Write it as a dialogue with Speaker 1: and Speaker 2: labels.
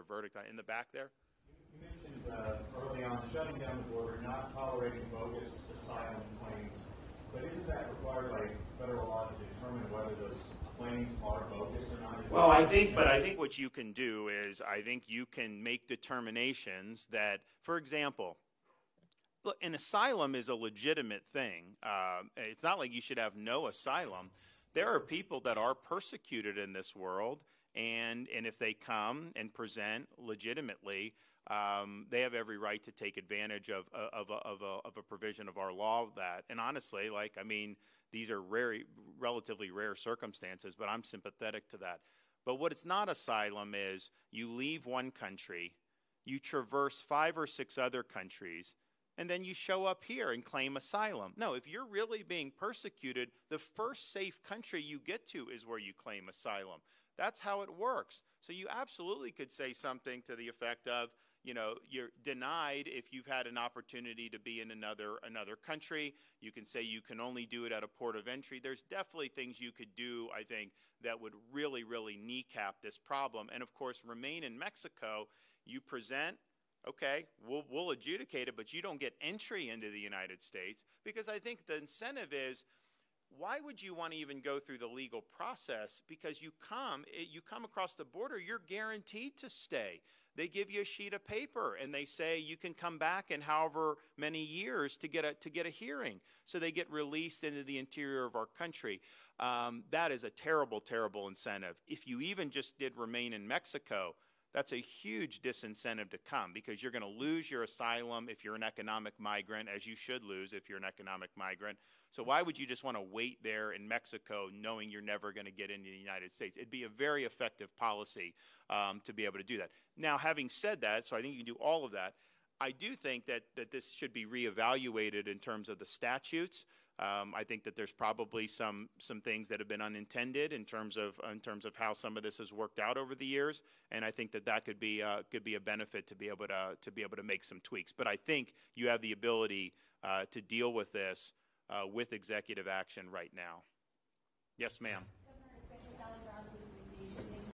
Speaker 1: their verdict on. In the back there?
Speaker 2: You mentioned early on shutting down the border, not tolerating bogus asylum claims, but isn't that required by federal law to determine whether those claims are bogus or not?
Speaker 1: Well, I think what you can do is I think you can make determinations that, for example, look, an asylum is a legitimate thing. It's not like you should have no asylum. There are people that are persecuted in this world, and if they come and present legitimately, they have every right to take advantage of a provision of our law that. And honestly, like, I mean, these are relatively rare circumstances, but I'm sympathetic to that. But what it's not asylum is you leave one country, you traverse 5 or 6 other countries, and then you show up here and claim asylum. No, if you're really being persecuted, the first safe country you get to is where you claim asylum. That's how it works. So you absolutely could say something to the effect of, you know, you're denied if you've had an opportunity to be in another country. You can say you can only do it at a port of entry. There's definitely things you could do, I think, that would really, really kneecap this problem. And of course, remain in Mexico, you present, okay, we'll adjudicate it, but you don't get entry into the United States, because I think the incentive is, why would you want to even go through the legal process? Because you come across the border, you're guaranteed to stay. They give you a sheet of paper and they say you can come back in however many years to get a hearing. So they get released into the interior of our country. That is a terrible, terrible incentive. If you even just did remain in Mexico, that's a huge disincentive to come, because you're going to lose your asylum if you're an economic migrant, as you should lose if you're an economic migrant. So why would you just want to wait there in Mexico knowing you're never going to get into the United States? It'd be a very effective policy to be able to do that. Now, having said that, so I think you can do all of that, I do think that this should be reevaluated in terms of the statutes. I think that there's probably some things that have been unintended in terms of how some of this has worked out over the years, and I think that could be a benefit to be able to make some tweaks. But I think you have the ability to deal with this with executive action right now. Yes, ma'am.